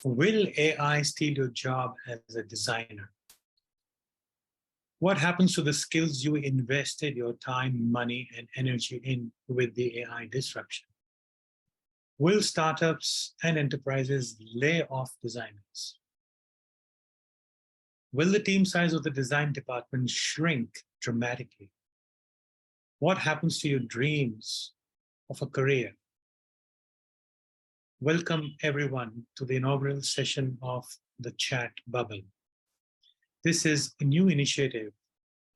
Will AI steal your job as a designer? What happens to the skills you invested your time, money, and energy in with the AI disruption? Will startups and enterprises lay off designers? Will the team size of the design department shrink dramatically? What happens to your dreams of a career? Welcome everyone to the inaugural session of the Chat Bubble. This is a new initiative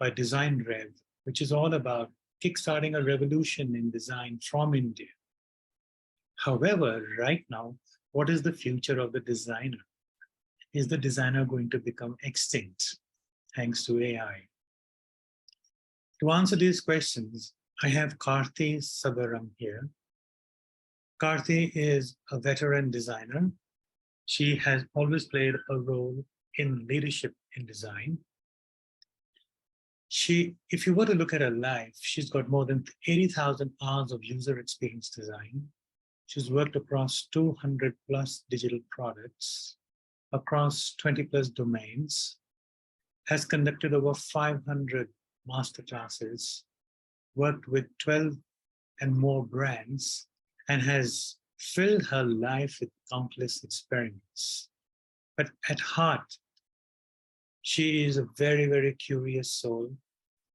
by DesignRev, which is all about kickstarting a revolution in design from India. However, right now, what is the future of the designer? Is the designer going to become extinct thanks to AI? To answer these questions, I have Karthi Sabbaram here. Karthi is a veteran designer. She has always played a role in leadership in design. If you were to look at her life, she's got more than 80,000 hours of user experience design. She's worked across 200 plus digital products, across 20 plus domains, has conducted over 500 masterclasses, worked with 12 and more brands, and has filled her life with countless experiments. But at heart, she is a very, very curious soul,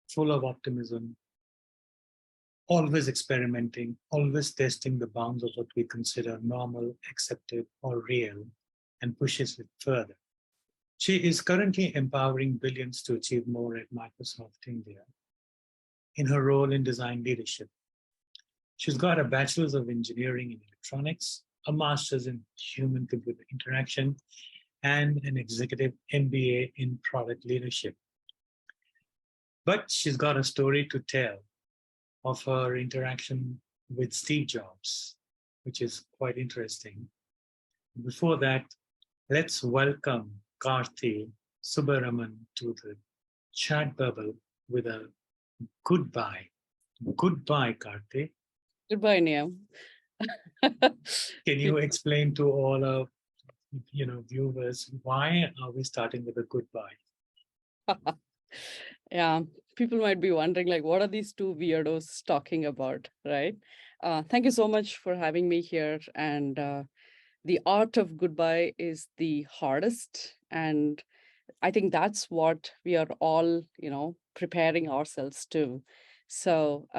full of optimism, always experimenting, always testing the bounds of what we consider normal, accepted, or real, and pushes it further. She is currently empowering billions to achieve more at Microsoft India in her role in design leadership. She's got a bachelor's of engineering in electronics, a master's in human-computer interaction, and an executive MBA in product leadership. But she's got a story to tell of her interaction with Steve Jobs, which is quite interesting. Before that, let's welcome Karthi Subaraman to the chat bubble with a goodbye. Goodbye, Karthi. Goodbye, Niyam. Can you explain to all our viewers, why are we starting with a goodbye? Yeah, people might be wondering, like, what are these two weirdos talking about, right? Thank you so much for having me here. And the art of goodbye is the hardest. And I think that's what we are all, preparing ourselves to. So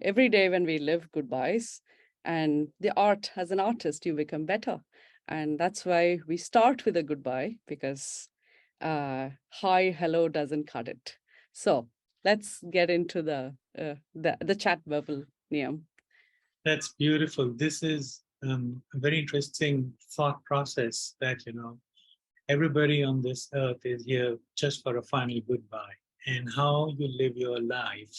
every day when we live goodbyes, and the art, as an artist, you become better. And that's why we start with a goodbye, because hi, hello doesn't cut it. So let's get into the chat bubble, Niyam. That's beautiful. This is a very interesting thought process that, everybody on this earth is here just for a final goodbye. And how you live your life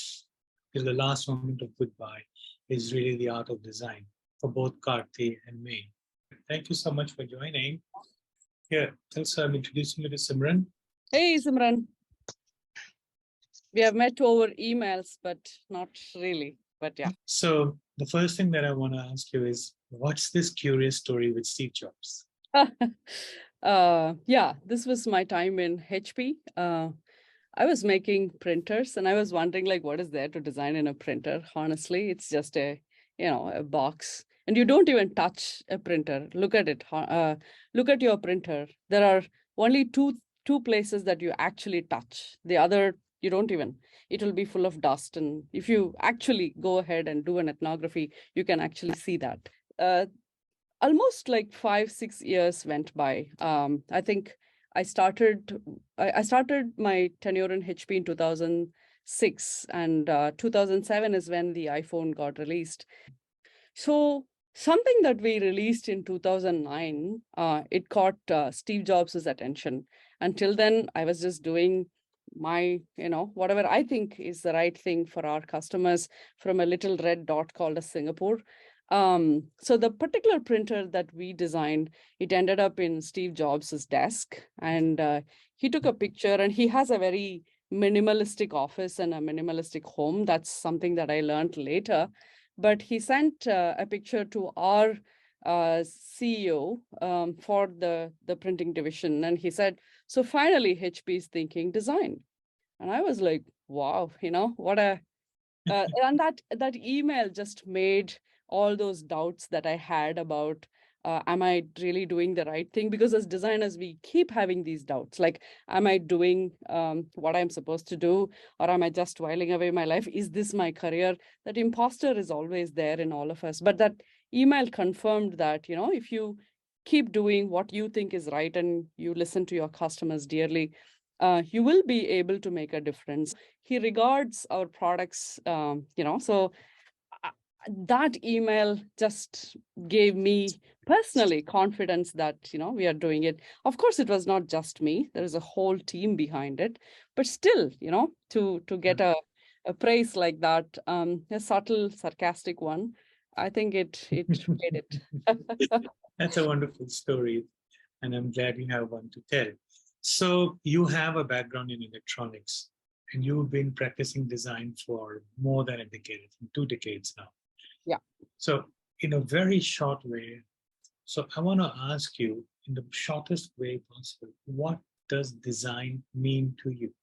till the last moment of goodbye is really the art of design for both Karthi and me. Thank you so much for joining. Here, also I'm introducing you to Simran. Hey, Simran. We have met over emails, but not really. But yeah. So the first thing that I want to ask you is, what's this curious story with Steve Jobs? Yeah, this was my time in HP. I was making printers, and I was wondering, like, what is there to design in a printer? Honestly, it's just a box, and you don't even touch a printer. Look at it. Look at your printer. There are only two places that you actually touch. The other, you don't even. It will be full of dust. And if you actually go ahead and do an ethnography, you can actually see that. Almost like 5-6 years went by. I think I started my tenure in HP in 2006, and 2007 is when the iPhone got released. So something that we released in 2009, it caught Steve Jobs' attention. Until then, I was just doing my, whatever I think is the right thing for our customers from a little red dot called a Singapore. So the particular printer that we designed, it ended up in Steve Jobs' desk, and he took a picture, and he has a very minimalistic office and a minimalistic home. That's something that I learned later. But he sent a picture to our CEO for the printing division, and he said, "So finally, HP is thinking design." And I was like, "Wow, what a..." And that email just made all those doubts that I had about, am I really doing the right thing? Because as designers, we keep having these doubts, like, am I doing what I'm supposed to do, or am I just whiling away my life? Is this my career? That imposter is always there in all of us. But that email confirmed that, if you keep doing what you think is right and you listen to your customers dearly, you will be able to make a difference. He regards our products, so uh, that email just gave me personally confidence that, we are doing it. Of course, it was not just me. There is a whole team behind it, but still, to get a praise like that, a subtle, sarcastic one, I think it made it. That's a wonderful story, and I'm glad you have one to tell. So you have a background in electronics, and you've been practicing design for more than a decade, I think 2 decades now. Yeah. So in a very short way, so I want to ask you in the shortest way possible, what does design mean to you?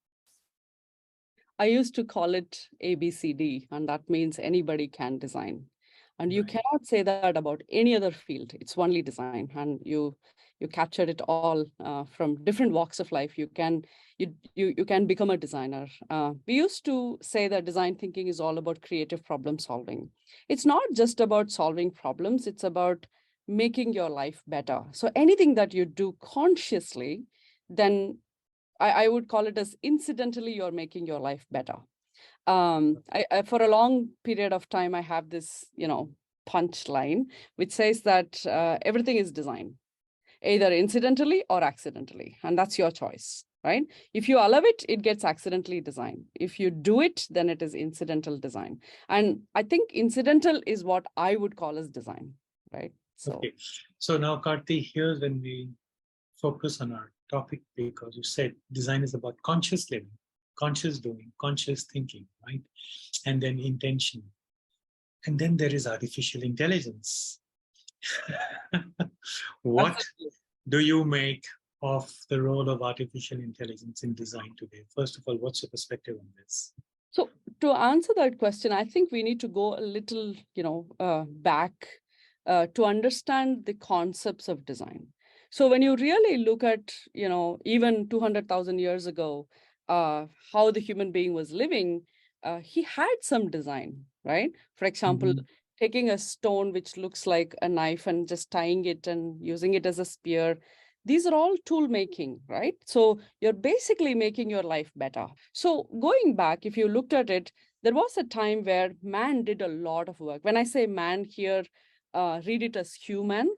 I used to call it ABCD, and that means anybody can design. And you Right. cannot say that about any other field. It's only design, and you captured it all from different walks of life. You can become a designer. We used to say that design thinking is all about creative problem solving. It's not just about solving problems. It's about making your life better. So anything that you do consciously, then I would call it as incidentally, you're making your life better. I for a long period of time, I have this, punch line, which says that everything is design, either incidentally or accidentally, and that's your choice, right? If you allow it, it gets accidentally designed. If you do it, then it is incidental design. And I think incidental is what I would call as design, right? So Okay. So now, Karthi, here's when we focus on our topic, because you said design is about conscious living, conscious doing, conscious thinking, right? And then intention. And then there is artificial intelligence. What absolutely. do you make of the role of artificial intelligence in design today? First of all, what's your perspective on this? So to answer that question, I think we need to go a little, back to understand the concepts of design. So when you really look at, even 200,000 years ago, how the human being was living, he had some design, right? For example, Mhm. taking a stone which looks like a knife and just tying it and using it as a spear. These are all tool making, right? So you're basically making your life better. So going back, if you looked at it, there was a time where man did a lot of work. When I say man here, read it as human.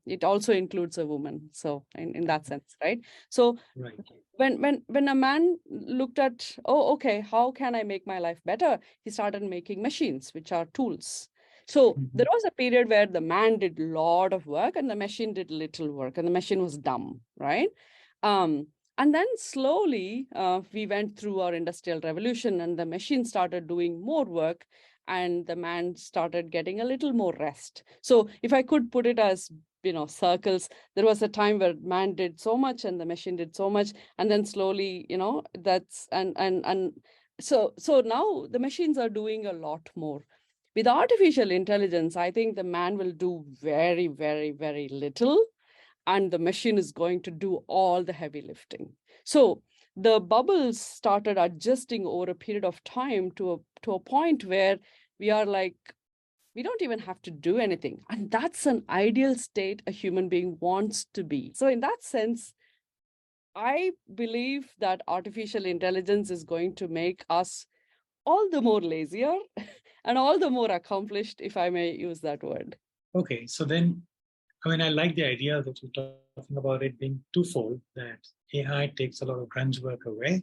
It also includes a woman. So in that sense, right? So Right. when a man looked at, oh, okay, how can I make my life better? He started making machines, which are tools. So there Mhm. was a period where the man did a lot of work and the machine did little work, and the machine was dumb, right? And then slowly we went through our industrial revolution, and the machine started doing more work, and the man started getting a little more rest. So if I could put it as, circles, there was a time where man did so much and the machine did so much, and then slowly, that's and so now the machines are doing a lot more. With artificial intelligence, I think the man will do very, very, very little, and the machine is going to do all the heavy lifting. So the bubbles started adjusting over a period of time to a point where we are like, we don't even have to do anything. And that's an ideal state a human being wants to be. So in that sense, I believe that artificial intelligence is going to make us all the more lazier and all the more accomplished, if I may use that word. Okay. So then, I mean, I like the idea that you're talking about it being twofold, that AI takes a lot of grunge work away,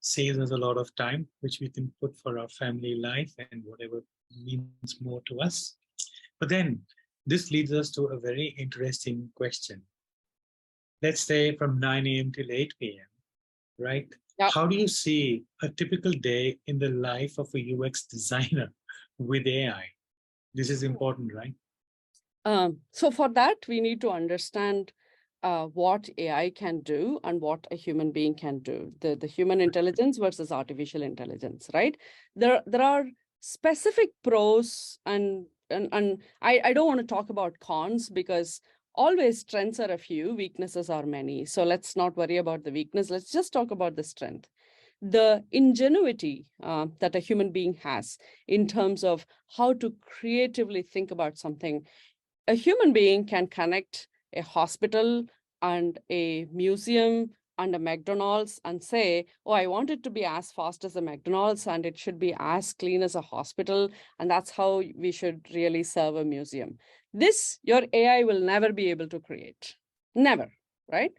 saves us a lot of time, which we can put for our family life and whatever means more to us. But then this leads us to a very interesting question. Let's say from 9 a.m. till 8 p.m., right? Yeah. How do you see a typical day in the life of a UX designer with AI? This is important, right? So for that, we need to understand what AI can do and what a human being can do, the human intelligence versus artificial intelligence, right? There are specific pros and I don't want to talk about cons because always strengths are a few, weaknesses are many. So let's not worry about the weakness. Let's just talk about the strength. The ingenuity that a human being has in terms of how to creatively think about something. A human being can connect a hospital and a museum and a McDonald's and say, oh, I want it to be as fast as a McDonald's and it should be as clean as a hospital. And that's how we should really serve a museum. This, your AI will never be able to create. Never, right?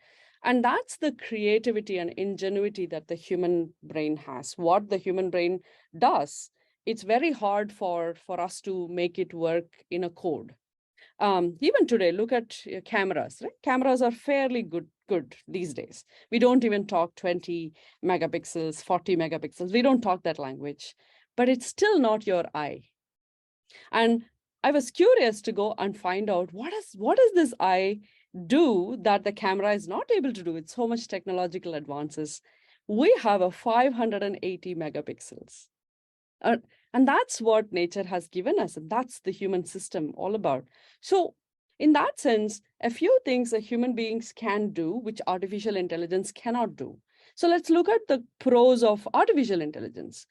And that's the creativity and ingenuity that the human brain has. What the human brain does, it's very hard for us to make it work in a code. Even today, look at cameras, right? Cameras are fairly good these days. We don't even talk 20 megapixels, 40 megapixels. We don't talk that language, but it's still not your eye. And I was curious to go and find out what does this eye do that the camera is not able to do? It's so much technological advances. We have a 580 megapixels. Uh, and that's what nature has given us. And that's the human system all about. So in that sense, a few things that human beings can do, which artificial intelligence cannot do. So let's look at the pros of artificial intelligence.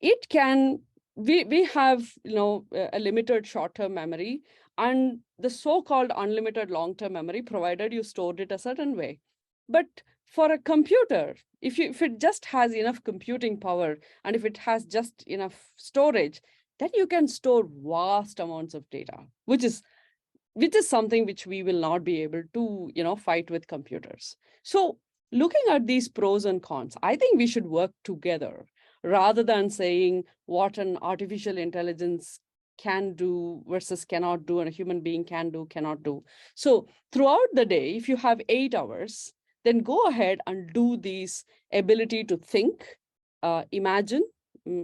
It can, we have, a limited short-term memory and the so-called unlimited long-term memory, provided you stored it a certain way. But for a computer, if it just has enough computing power and if it has just enough storage, then you can store vast amounts of data, which is something which we will not be able to, fight with computers. So looking at these pros and cons, I think we should work together rather than saying what an artificial intelligence can do versus cannot do and a human being can do, cannot do. So throughout the day, if you have 8 hours, then go ahead and do these ability to think, imagine,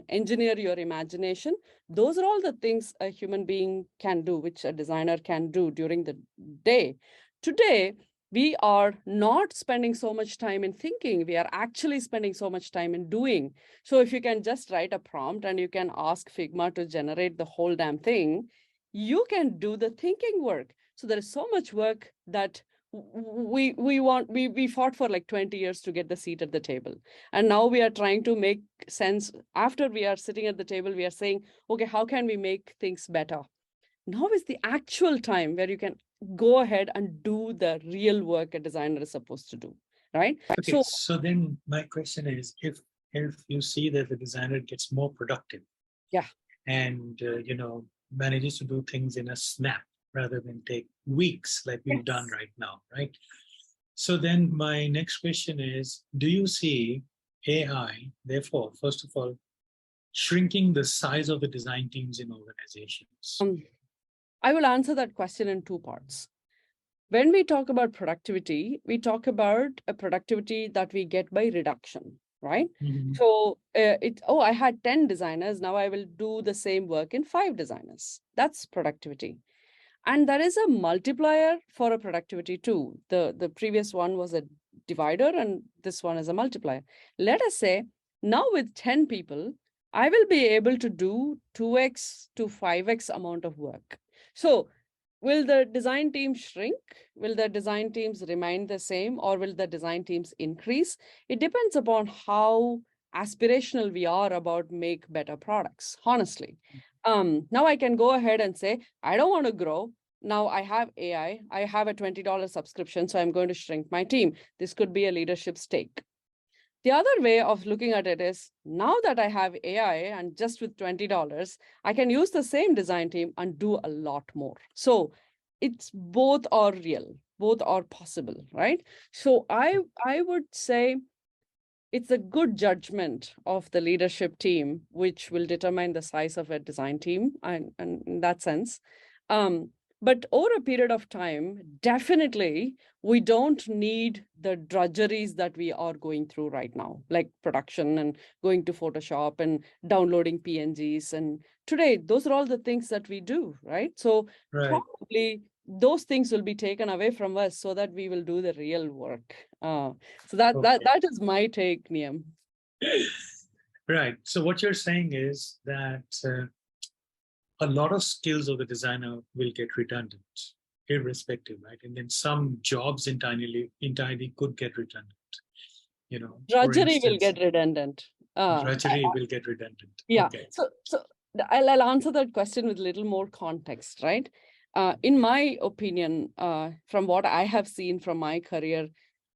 engineer your imagination. Those are all the things a human being can do, which a designer can do during the day. Today, we are not spending so much time in thinking. We are actually spending so much time in doing. So if you can just write a prompt and you can ask Figma to generate the whole damn thing, you can do the thinking work. So there is so much work that we fought for like 20 years to get the seat at the table. And now we are trying to make sense. After we are sitting at the table, we are saying, okay, how can we make things better? Now is the actual time where you can go ahead and do the real work a designer is supposed to do, right? Okay, so then my question is, if you see that the designer gets more productive, yeah, and manages to do things in a snap rather than take weeks like we've done right now, right? So then my next question is, do you see AI, therefore, first of all, shrinking the size of the design teams in organizations? I will answer that question in 2 parts. When we talk about productivity, we talk about a productivity that we get by reduction, right? Mm-hmm. So I had 10 designers. Now I will do the same work in 5 designers. That's productivity. And there is a multiplier for a productivity too. The previous one was a divider and this one is a multiplier. Let us say now with 10 people, I will be able to do 2x to 5x amount of work. So will the design team shrink? Will the design teams remain the same or will the design teams increase? It depends upon how aspirational we are about make better products, honestly. Now I can go ahead and say, I don't want to grow. Now I have AI, I have a $20 subscription, so I'm going to shrink my team. This could be a leadership stake. The other way of looking at it is now that I have AI and just with $20, I can use the same design team and do a lot more. So it's both are real, both are possible, right? So I would say it's a good judgment of the leadership team, which will determine the size of a design team and in that sense. But over a period of time, definitely, we don't need the drudgeries that we are going through right now, like production and going to Photoshop and downloading PNGs. And today, those are all the things that we do, right? So Right. probably those things will be taken away from us so that we will do the real work. So that is my take, Niyam. Right. So what you're saying is that a lot of skills of the designer will get redundant, irrespective, right? And then some jobs entirely could get redundant. For Drudgery will instance, get redundant. drudgery will get redundant. Yeah. Okay. So I'll answer that question with a little more context, right? In my opinion, from what I have seen from my career,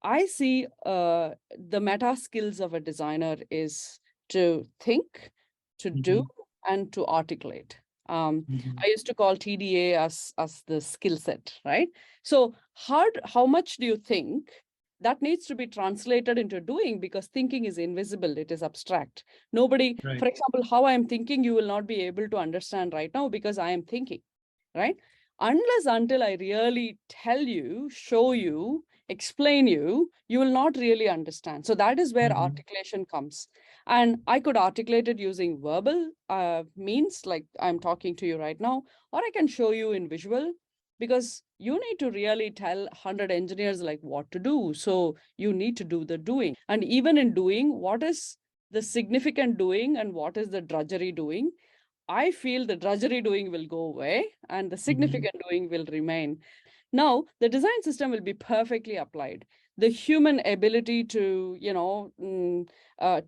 I see the meta skills of a designer is to think, to do, Mhm, and to articulate. mhm. I used to call TDA as the skill set, right? So how much do you think? That needs to be translated into doing, because thinking is invisible, it is abstract. Nobody, Right. for example, how I am thinking, you will not be able to understand right now because I am thinking, right? Unless until I really tell you, show you, explain you, you will not really understand. So that is where Mhm, articulation comes. And I could articulate it using verbal means, like I'm talking to you right now, or I can show you in visual, because you need to really tell 100 engineers like what to do. So you need to do the doing. And even in doing, what is the significant doing and what is the drudgery doing? I feel the drudgery doing will go away and the mhm. significant doing will remain. Now, the design system will be perfectly applied. The human ability to,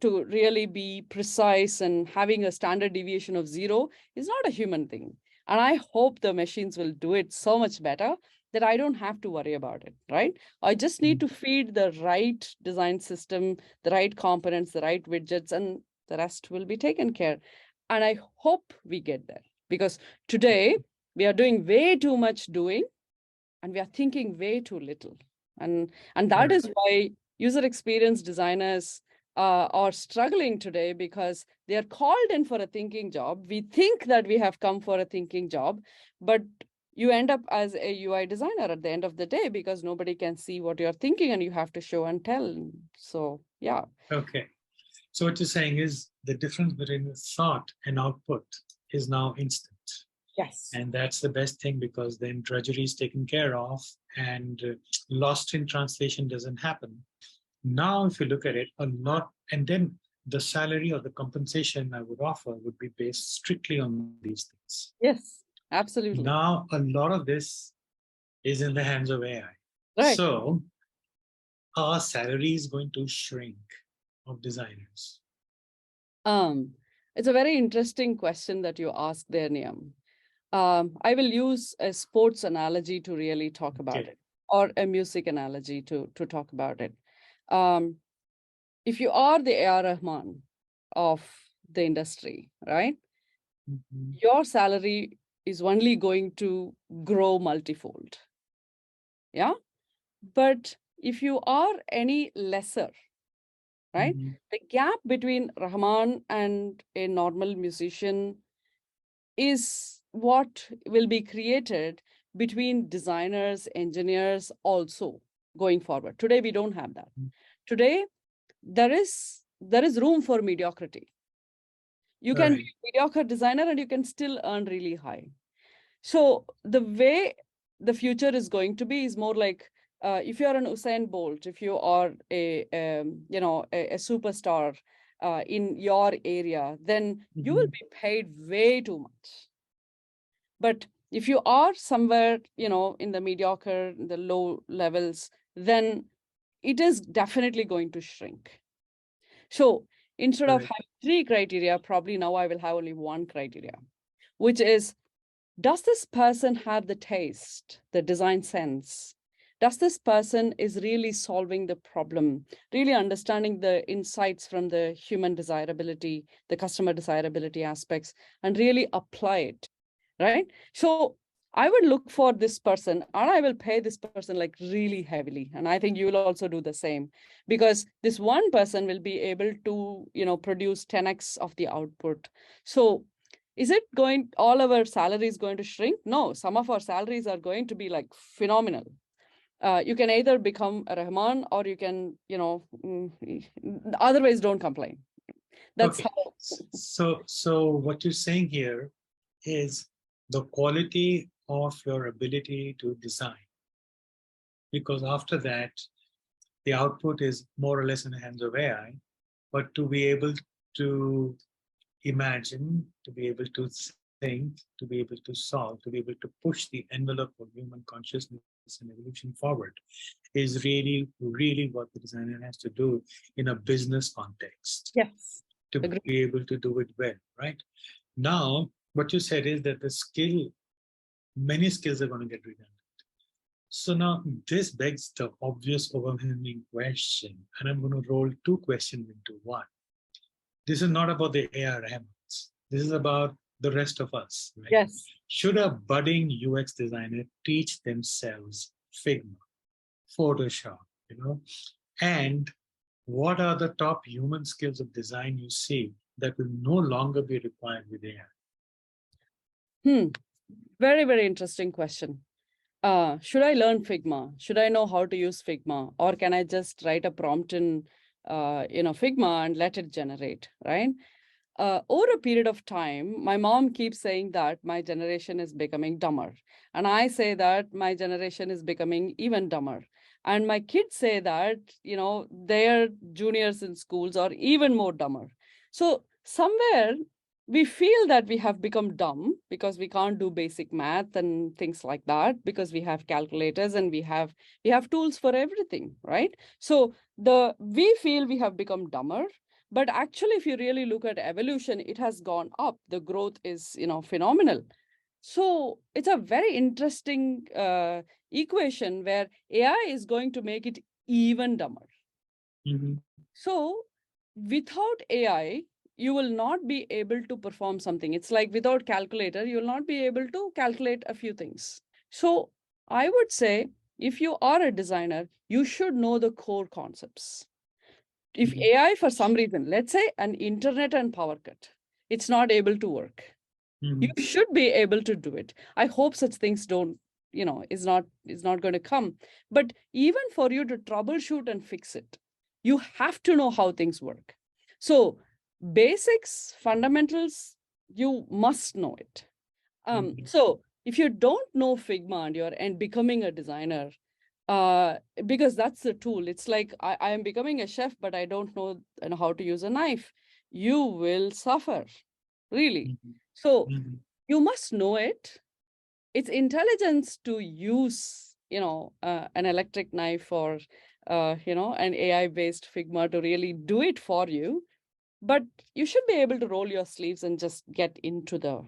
to really be precise and having a standard deviation of 0 is not a human thing. And I hope the machines will do it so much better that I don't have to worry about it, right? I just need to feed the right design system, the right components, the right widgets, and the rest will be taken care. And I hope we get there, because today we are doing way too much doing and we are thinking way too little. And that Right. is why user experience designers are struggling today, because they are called in for a thinking job. We think that we have come for a thinking job, but you end up as a UI designer at the end of the day, because nobody can see what you're thinking and you have to show and tell. So yeah. Okay. So what you're saying is the difference between thought and output is now instant. Yes. And that's the best thing, because then drudgery is taken care of and lost in translation doesn't happen. Now, if you look at it, a lot, and then the salary or the compensation I would offer would be based strictly on these things. Yes, absolutely. Now, a lot of this is in the hands of AI. Right. So, our salary is going to shrink of designers. Um, it's a very interesting question that you asked there, Niyam. I will use a sports analogy to really talk about Okay. it, or a music analogy to talk about it. Um, if you are the A.R. Rahman of the industry, right, Mhm. your salary is only going to grow multifold. Yeah. But if you are any lesser, right, Mhm. the gap between Rahman and a normal musician is what will be created between designers, engineers also going forward. Today, we don't have that. Today, there is room for mediocrity. You can be Right. a mediocre designer and you can still earn really high. So the way the future is going to be is more like, if you're an Usain Bolt, if you are a superstar in your area, then you will Mhm. be paid way too much. But if you are somewhere, in the mediocre, the low levels, then it is definitely going to shrink. So instead of Right. having three criteria, probably now I will have only one criteria, which is, does this person have the taste, the design sense? Does this person is really solving the problem, really understanding the insights from the human desirability, the customer desirability aspects, and really apply it, right? So I would look for this person and I will pay this person like really heavily. And I think you will also do the same, because this one person will be able to, produce 10x of the output. So Is it going, all our salaries going to shrink? No, some of our salaries are going to be like phenomenal. You can either become a Rahman or you can, otherwise don't complain. That's Okay. how. So what you're saying here is the quality of your ability to design, because after that, the output is more or less in the hands of AI, but to be able to imagine, to be able to think, to be able to solve, to be able to push the envelope of human consciousness and evolution forward is really, really what the designer has to do in a business context Yes. to Agree. be able to do it well, right? Now, what you said is that the skill, many skills are going to get redundant. So now this begs the obvious overwhelming question, and I'm going to roll two questions into one. This is not about the ARMs. This is about the rest of us, right? Yes. Should a budding UX designer teach themselves Figma, Photoshop, and what are the top human skills of design you see that will no longer be required with AI? Very, very interesting question. Should I learn Figma? Should I know how to use Figma? Or can I just write a prompt in, Figma and let it generate, right? Over a period of time, my mom keeps saying that my generation is becoming dumber. And I say that my generation is becoming even dumber. And my kids say that, their juniors in schools are even more dumber. So somewhere we feel that we have become dumb because we can't do basic math and things like that, because we have calculators and we have tools for everything, right? So we feel we have become dumber. But actually, if you really look at evolution, it has gone up. The growth is, phenomenal. So it's a very interesting equation where AI is going to make it even dumber. Mm-hmm. So without AI, you will not be able to perform something. It's like without calculator, you will not be able to calculate a few things. So I would say, if you are a designer, you should know the core concepts. If Mm-hmm. AI, for some reason, let's say an internet and power cut, it's not able to work, you Mm-hmm. should be able to do it. I hope such things don't, is not going to come. But even for you to troubleshoot and fix it, you have to know how things work. So basics, fundamentals, you must know it. So if you don't know Figma and becoming a designer, because that's the tool. It's like I am becoming a chef, but I don't know, how to use a knife. You will suffer, really. Mm-hmm. So Mm-hmm. you must know it. It's intelligence to use, an electric knife or, an AI-based Figma to really do it for you. But you should be able to roll your sleeves and just get into the,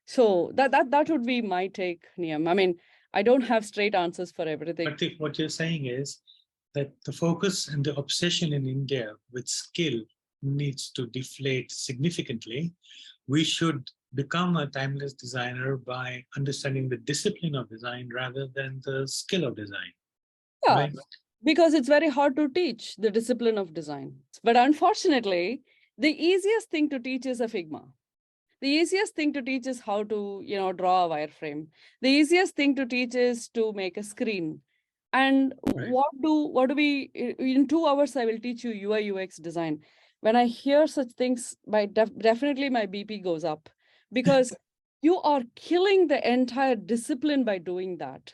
so that would be my take, Niyam. I mean, I don't have straight answers for everything. I think what you're saying is that the focus and the obsession in India with skill needs to deflate significantly. We should become a timeless designer by understanding the discipline of design rather than the skill of design, Yeah, right? because it's very hard to teach the discipline of design. But unfortunately, the easiest thing to teach is a Figma. The easiest thing to teach is how to, draw a wireframe. The easiest thing to teach is to make a screen. And Right. what do we, in 2 hours, I will teach you UI UX design. When I hear such things, definitely my BP goes up, because you are killing the entire discipline by doing that.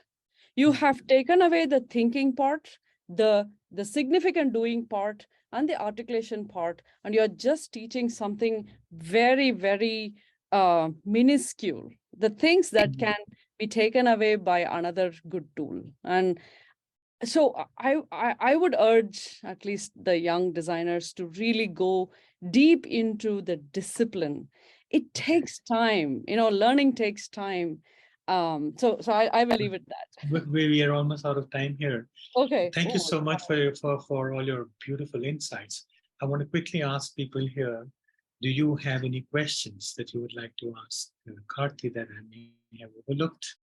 You have taken away the thinking part, the significant doing part, and the articulation part, and you're just teaching something very, very minuscule, the things that can be taken away by another good tool. And so I would urge at least the young designers to really go deep into the discipline. It takes time, learning takes time. So I will leave it that. We are almost out of time here. Okay. Thank you Oh, so much for all your beautiful insights. I want to quickly ask people here, do you have any questions that you would like to ask Karthi that I may have overlooked?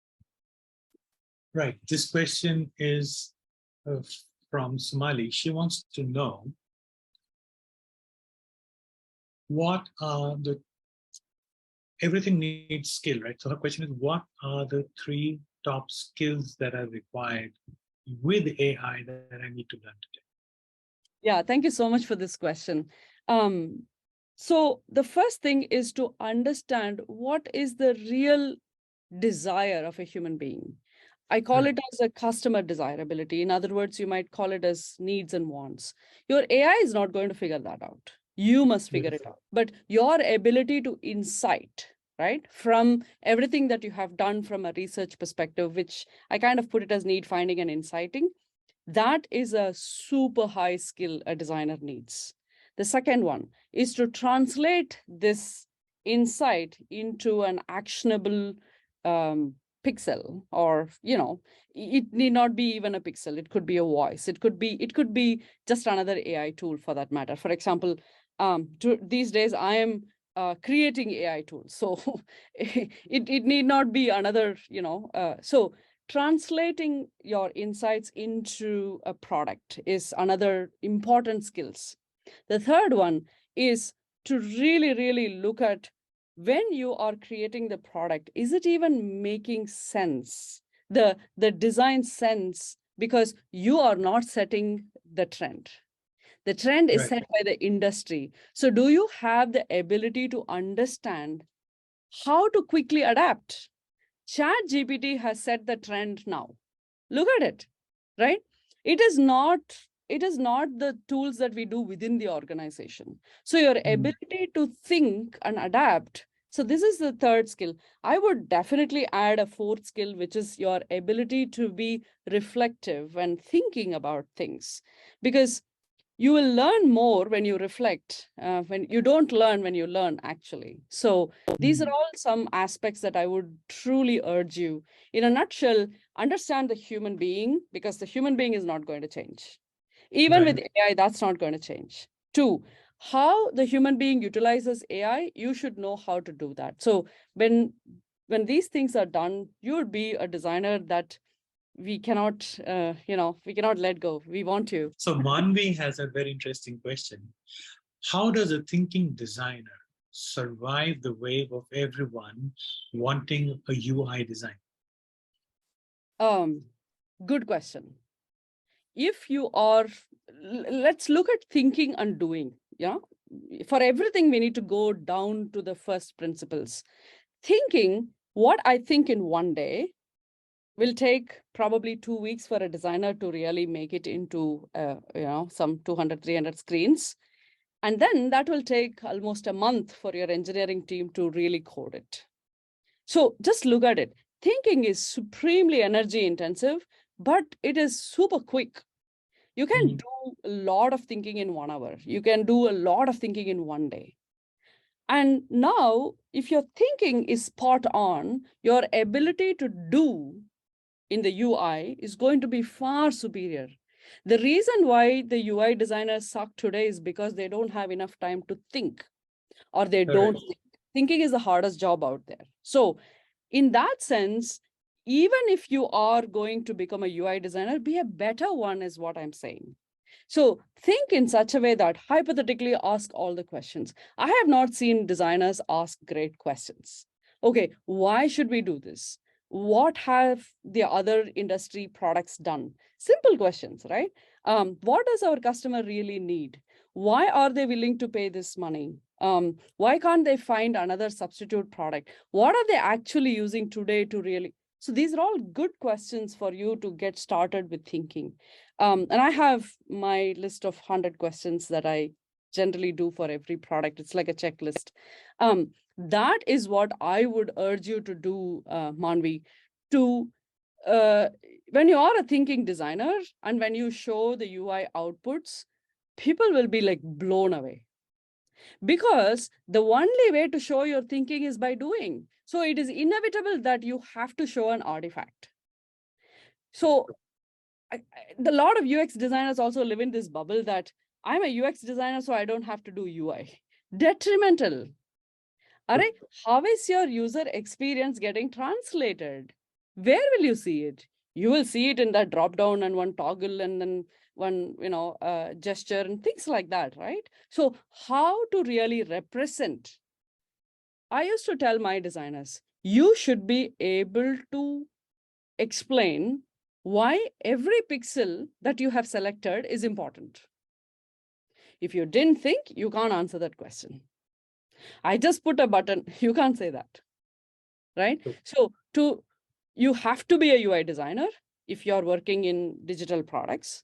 Right. This question is uh, from Somali. She wants to know what are the everything needs skill, right? So her question is, what are the 3 top skills that are required with AI that I need to learn today? Yeah, thank you so much for this question. So the first thing is to understand what is the real desire of a human being. I call Right. it as a customer desirability. In other words, you might call it as needs and wants. Your AI is not going to figure that out. You must figure it Beautiful. out. But your ability to insight, right, from everything that you have done from a research perspective, which I kind of put it as need finding and inciting, that is a super high skill a designer needs. The second one is to translate this insight into an actionable pixel, or it need not be even a pixel. It could be a voice. It could be just another AI tool for that matter. For example, these days I am creating AI tools, so it need not be another. So translating your insights into a product is another important skills. The third one is to really, really look at, when you are creating the product, is it even making sense? The design sense, because you are not setting the trend. The trend is Right. set by the industry. So do you have the ability to understand how to quickly adapt? Chat GPT has set the trend now. Look at it, right? It is not it is not the tools that we do within the organization. So your Mm. ability to think and adapt. So this is the third skill. I would definitely add a fourth skill, which is your ability to be reflective and thinking about things. Because you will learn more when you reflect, when you don't learn when you learn, actually. So these are Mm. all some aspects that I would truly urge you. In a nutshell, understand the human being, because the human being is not going to change. Even Right. with AI, that's not going to change. Two, how the human being utilizes AI, you should know how to do that. So when these things are done, you would be a designer that we cannot let go. We want to. So Manvi has a very interesting question. How does a thinking designer survive the wave of everyone wanting a UI design? Um, Good question. If you are, let's look at thinking and doing. Yeah. For everything, we need to go down to the first principles. Thinking, what I think in one day will take probably 2 weeks for a designer to really make it into, some 200, 300 screens. And then that will take almost a month for your engineering team to really code it. So just look at it. Thinking is supremely energy intensive, but it is super quick. You can Mm. do a lot of thinking in 1 hour. You can do a lot of thinking in one day. And now, if your thinking is spot on, your ability to do in the UI is going to be far superior. The reason why the UI designers suck today is because they don't have enough time to think, or they don't Correct. think. Thinking is the hardest job out there. So in that sense, even if you are going to become a UI designer, be a better one, is what I'm saying. So think in such a way that hypothetically ask all the questions. I have not seen designers ask great questions. Okay, why should we do this? What have the other industry products done? Simple questions, right? What does our customer really need? Why are they willing to pay this money? Why can't they find another substitute product? What are they actually using today to really? So these are all good questions for you to get started with thinking. And I have my list of 100 questions that I generally do for every product. It's like a checklist. That is what I would urge you to do, Manvi, to uh, when you are a thinking designer and when you show the UI outputs, people will be like blown away, because the only way to show your thinking is by doing. So it is inevitable that you have to show an artifact. So the lot of UX designers also live in this bubble that I'm a UX designer, so I don't have to do UI. Detrimental. All right, how is your user experience getting translated? Where will you see it? You will see it in that drop down and one toggle and then one, gesture and things like that, right? So how to really represent I used to tell my designers, you should be able to explain why every pixel that you have selected is important. If you didn't think, you can't answer that question. I just put a button, you can't say that, right? So you have to be a UI designer if you're working in digital products,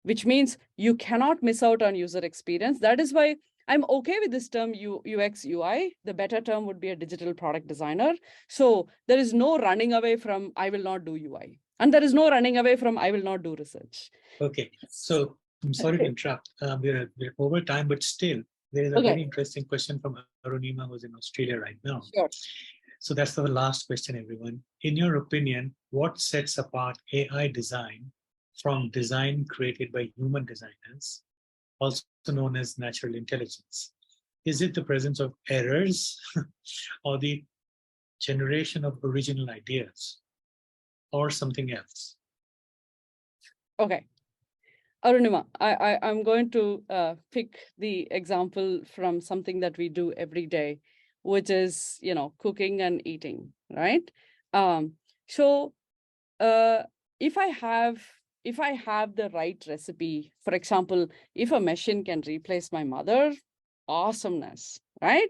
which means you cannot miss out on user experience. That is why I'm okay with this term UX UI. The better term would be a digital product designer. So there is no running away from I will not do UI. And there is no running away from I will not do research. Okay, so I'm sorry to interrupt. We're over time, but still, there is a very interesting question from Arunima, who's in Australia right now. Sure. So that's the last question, everyone. In your opinion, what sets apart AI design from design created by human designers, also known as natural intelligence? Is it the presence of errors or the generation of original ideas or something else? Okay. Arunima, I'm going to pick the example from something that we do every day, which is, cooking and eating, right? So if I have the right recipe, for example, if a machine can replace my mother, awesomeness, right?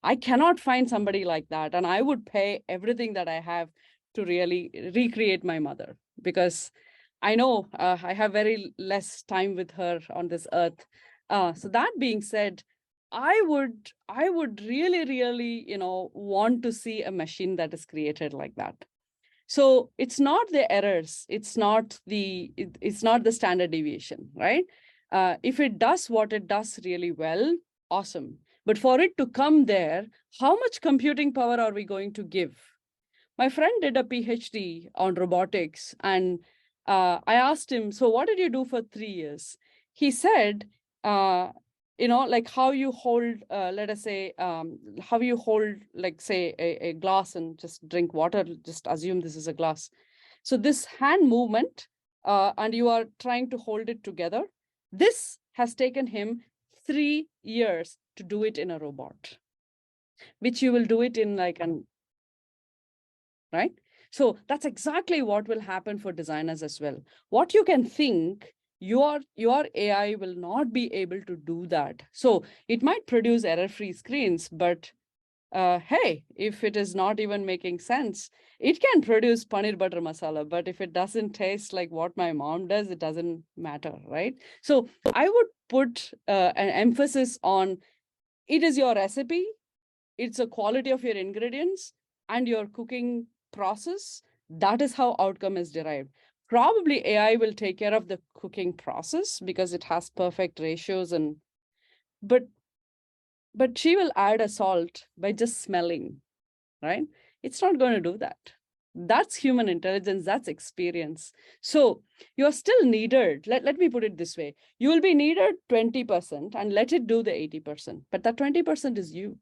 I cannot find somebody like that. And I would pay everything that I have to really recreate my mother, because I know I have very less time with her on this earth. So that being said, I would really, really, want to see a machine that is created like that. So it's not the errors, it's not the standard deviation, right? If it does what it does really well, awesome. But for it to come there, how much computing power are we going to give? My friend did a PhD on robotics, and I asked him, so what did you do for 3 years? He said, like how you hold, let us say, how you hold, like, say, a glass and just drink water, just assume this is a glass. So this hand movement, and you are trying to hold it together, this has taken him 3 years to do it in a robot, which you will do it in like an, right? So that's exactly what will happen for designers as well. What you can think, your AI will not be able to do that. So it might produce error-free screens, but hey, if it is not even making sense, it can produce paneer butter masala, but if it doesn't taste like what my mom does, it doesn't matter, right? So I would put an emphasis on, it is your recipe, it's a quality of your ingredients and your cooking process. That is how outcome is derived. Probably AI will take care of the cooking process because it has perfect ratios, and but she will add a salt by just smelling, right? It's not going to do that. That's human intelligence, that's experience. So you're still needed. Let me put it this way. You will be needed 20% and let it do the 80%, but that 20% is you.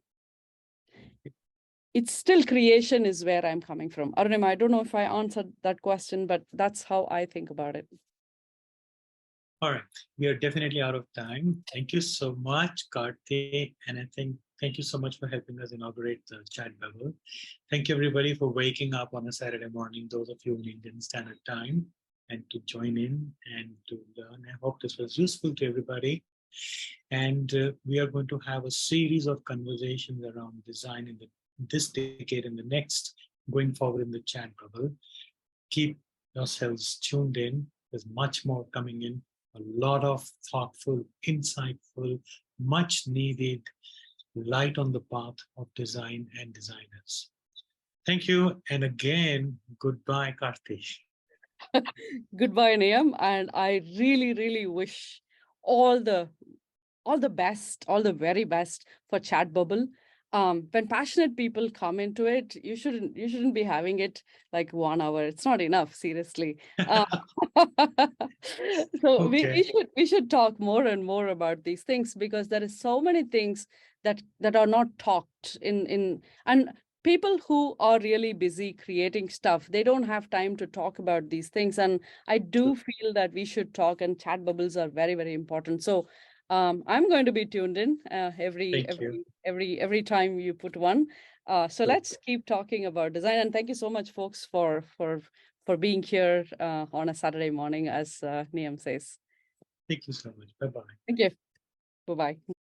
It's still creation is where I'm coming from. Arunima, I don't know if I answered that question, but that's how I think about it. All right, we are definitely out of time. Thank you so much, Karthi, and I think thank you so much for helping us inaugurate the chat bubble. Thank you, everybody, for waking up on a Saturday morning, those of you in Indian Standard Time, and to join in and to learn. I hope this was useful to everybody. And we are going to have a series of conversations around design in this decade and the next, going forward in the chat bubble. Keep yourselves tuned in. There's much more coming in. A lot of thoughtful, insightful, much needed light on the path of design and designers. Thank you. And again, goodbye, Karthi. Goodbye, Niyam. And I really, really wish all the best, all the very best for Chat Bubble. When passionate people come into it, you shouldn't be having it like 1 hour. It's not enough, seriously. So Okay. we should talk more and more about these things, because there is so many things that are not talked in and people who are really busy creating stuff, they don't have time to talk about these things. And I do feel that we should talk, and chat bubbles are very, very important. So I'm going to be tuned in every time you put one. So let's keep talking about design. And thank you so much, folks, for being here on a Saturday morning, as Niyam says. Thank you so much. Bye-bye. Thank you. Bye-bye.